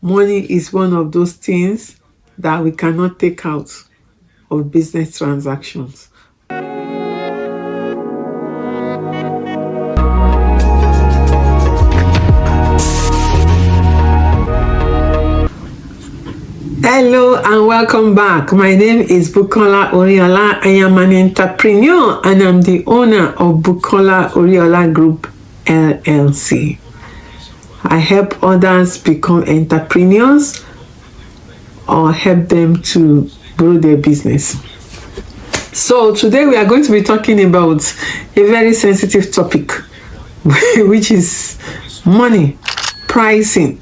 Money is one of those things that we cannot take out of business transactions. Hello and welcome back. My name is Bukola Oriola. I am an entrepreneur and I'm the owner of Bukola Oriola Group LLC. I help others become entrepreneurs or help them to grow their business. So today we are going to be talking about a very sensitive topic, which is money, pricing.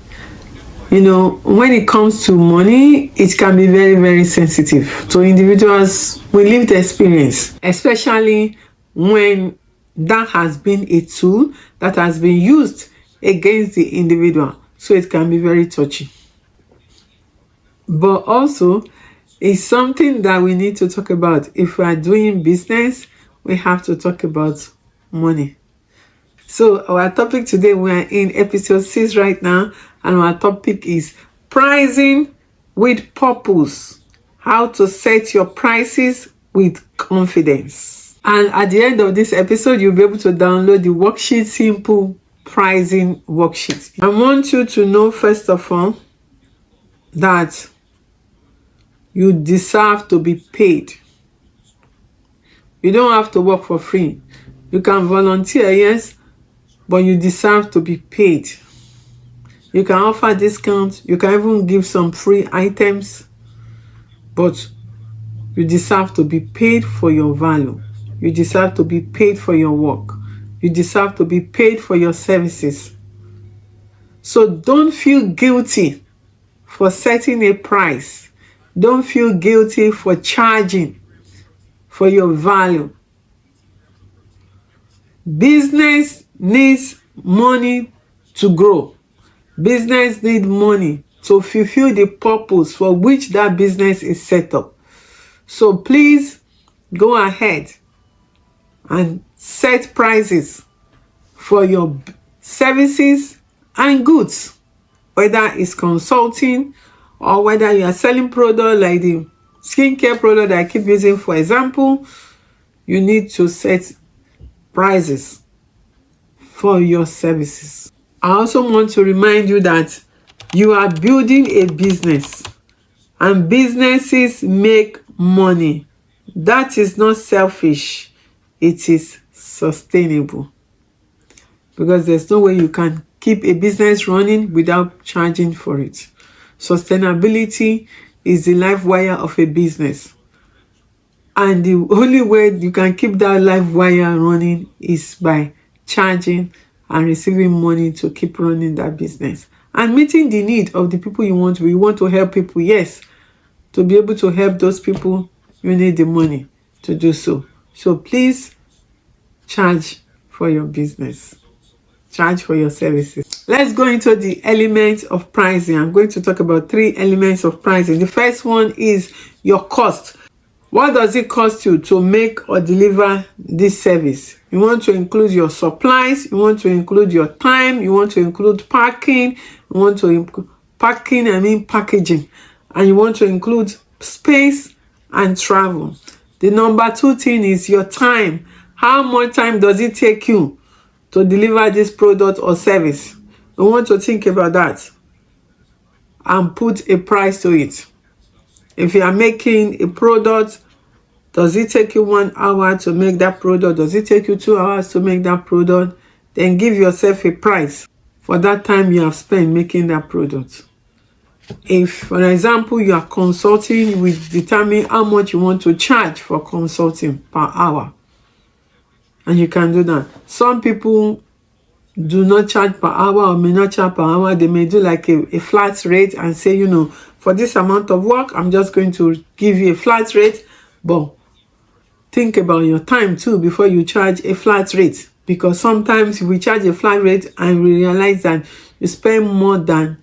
When it comes to money, it can be very, very sensitive to individuals with lived experience, especially when that has been a tool that has been used against the individual. So it can be very touchy. But also, it's something that we need to talk about. If we are doing business, we have to talk about money. So our topic today, we are in episode 6 right now, and our topic is pricing with purpose. How to set your prices with confidence. And at the end of this episode, you'll be able to download the worksheet, simple pricing worksheet. I want you to know, first of all, that you deserve to be paid. You don't have to work for free. You can volunteer, yes, but you deserve to be paid. You can offer discounts. You can even give some free items, but you deserve to be paid for your value. You deserve to be paid for your work. You deserve to be paid for your services. So don't feel guilty for setting a price. Don't feel guilty for charging for your value. Business needs money to grow. Business needs money to fulfill the purpose for which that business is set up. So please go ahead and set prices for your services and goods, whether it's consulting or whether you are selling product like the skincare product that I keep using, for example. You need to set prices for your services. I also want to remind you that you are building a business and businesses make money. That is not selfish. It is sustainable, because there's no way you can keep a business running without charging for it. Sustainability is the life wire of a business. And the only way you can keep that life wire running is by charging and receiving money to keep running that business and meeting the need of the people you want to. You want to help people, yes. To be able to help those people, you need the money to do so. So please charge for your business. Charge for your services. Let's go into the elements of pricing. I'm going to talk about 3 elements of pricing. The first one is your cost. What does it cost you to make or deliver this service? You want to include your supplies, you want to include your time, you want to include parking, you want to include packaging, and you want to include space and travel. The number 2 thing is your time. How much time does it take you to deliver this product or service? You want to think about that and put a price to it. If you are making a product, does it take you 1 hour to make that product? Does it take you 2 hours to make that product? Then give yourself a price for that time you have spent making that product. If, for example, you are consulting, you will determine how much you want to charge for consulting per hour. And you can do that. Some people do not charge per hour or may not charge per hour. They may do like a flat rate and say, for this amount of work, I'm just going to give you a flat rate. But think about your time too before you charge a flat rate. Because sometimes we charge a flat rate and we realize that you spend more than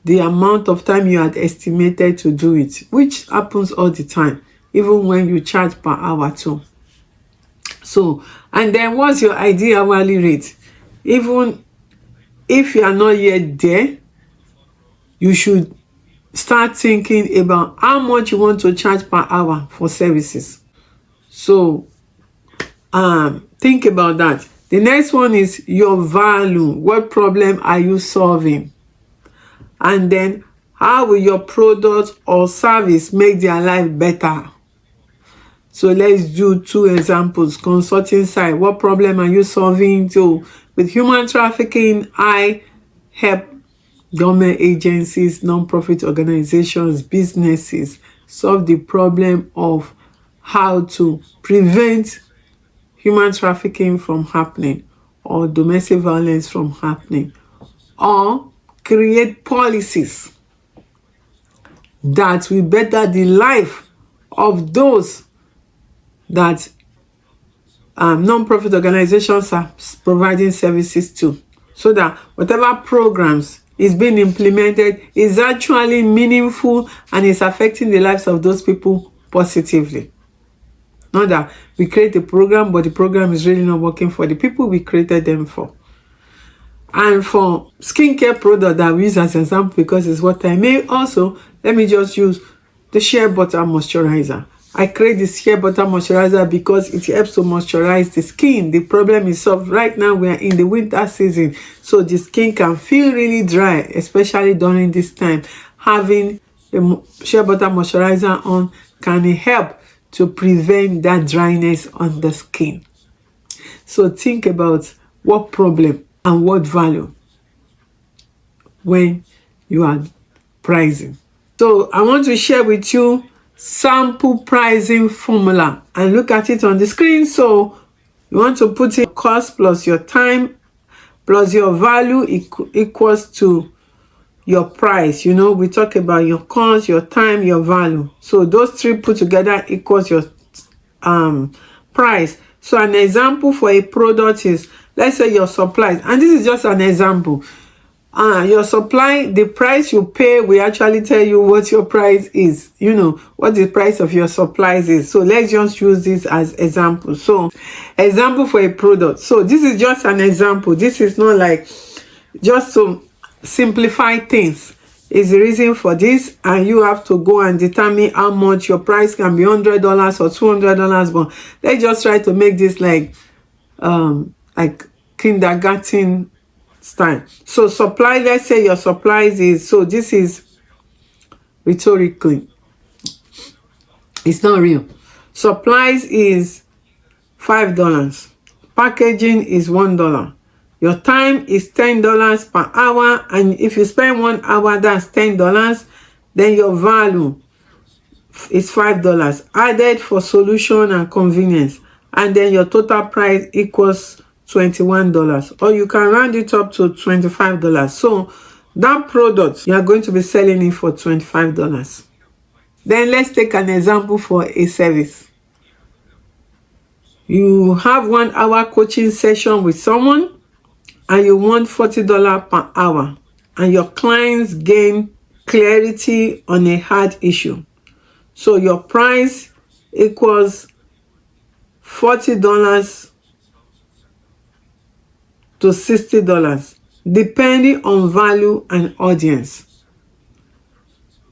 the amount of time you had estimated to do it, which happens all the time, even when you charge per hour too. So, and then what's your ideal hourly rate? Even if you are not yet there, you should start thinking about how much you want to charge per hour for services. So think about that. The next one is your value. What problem are you solving? And then how will your product or service make their life better? So let's do two examples. Consulting side, what problem are you solving? So with human trafficking, I help government agencies, non-profit organizations, businesses solve the problem of how to prevent human trafficking from happening, or domestic violence from happening, or create policies that will better the life of those that non-profit organizations are providing services to, so that whatever programs is being implemented is actually meaningful and is affecting the lives of those people positively. Not that we create a program, but the program is really not working for the people we created them for. And for skincare product that we use as an example because it's what I made, also let me just use the shea butter moisturizer. I create this shea butter moisturizer because it helps to moisturize the skin. The problem is solved. Right now we are in the winter season, so the skin can feel really dry, especially during this time. Having a shea butter moisturizer on can help to prevent that dryness on the skin. So think about what problem and what value when you are pricing. So I want to share with you sample pricing formula, and look at it on the screen. So you want to put in cost plus your time plus your value equals to your price. You know, we talk about your cost, your time, your value. So those three put together equals your price. So an example for a product is, let's say your supplies, and this is just an example. Your supply, the price you pay will actually tell you what your price is, you know, what the price of your supplies is. So let's just use this as example. So example for a product. So this is just an example. This is not like, just to simplify things is the reason for this, and you have to go and determine how much your price can be, $100 or $200. But let's just try to make this like kindergarten style. So supply, let's say your supplies is, so this is rhetorically, it's not real. Supplies is $5, packaging is $1, your time is $10 per hour, and if you spend 1 hour, that's $10. Then your value is $5 added for solution and convenience, and then your total price equals $21, or you can round it up to $25. So that product, you are going to be selling it for $25. Then let's take an example for a service. You have 1 hour coaching session with someone and you want $40 per hour, and your clients gain clarity on a hard issue. So your price equals $40 to $60, depending on value and audience.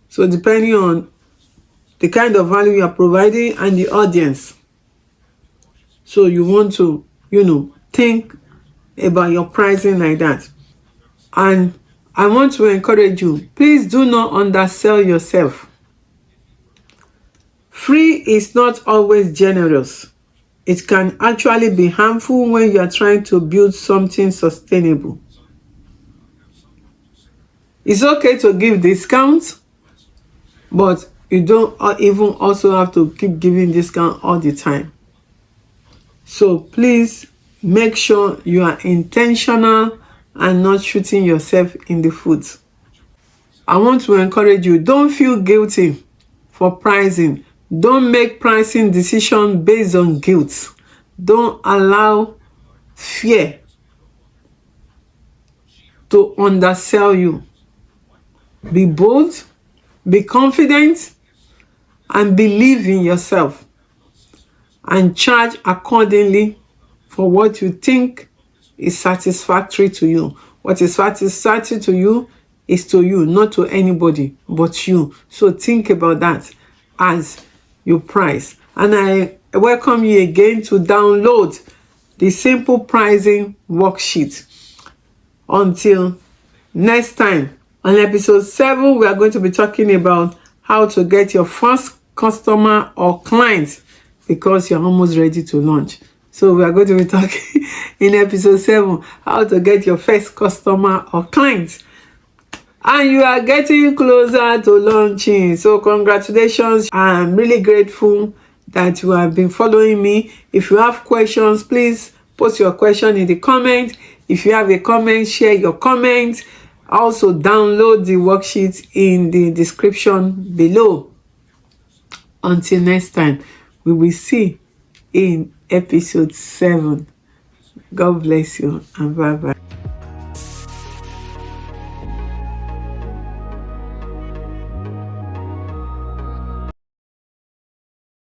So depending on the kind of value you are providing and the audience. So you want to, think about your pricing like that. And I want to encourage you, please do not undersell yourself. Free is not always generous. It can actually be harmful when you are trying to build something sustainable. It's okay to give discounts, but you don't even also have to keep giving discount all the time. So please make sure you are intentional and not shooting yourself in the foot. I want to encourage you, don't feel guilty for pricing. Don't make pricing decisions based on guilt. Don't allow fear to undersell you. Be bold, be confident, and believe in yourself. And charge accordingly for what you think is satisfactory to you. What is satisfactory to you is to you, not to anybody but you. So think about that as you price. And I welcome you again to download the simple pricing worksheet. Until next time, on episode 7, we are going to be talking about how to get your first customer or client because you're almost ready to launch. So we are going to be talking in episode 7 how to get your first customer or client. And you are getting closer to launching. So congratulations. I'm really grateful that you have been following me. If you have questions, please post your question in the comment. If you have a comment, share your comment. Also download the worksheet in the description below. Until next time, we will see in episode 7. God bless you and bye bye.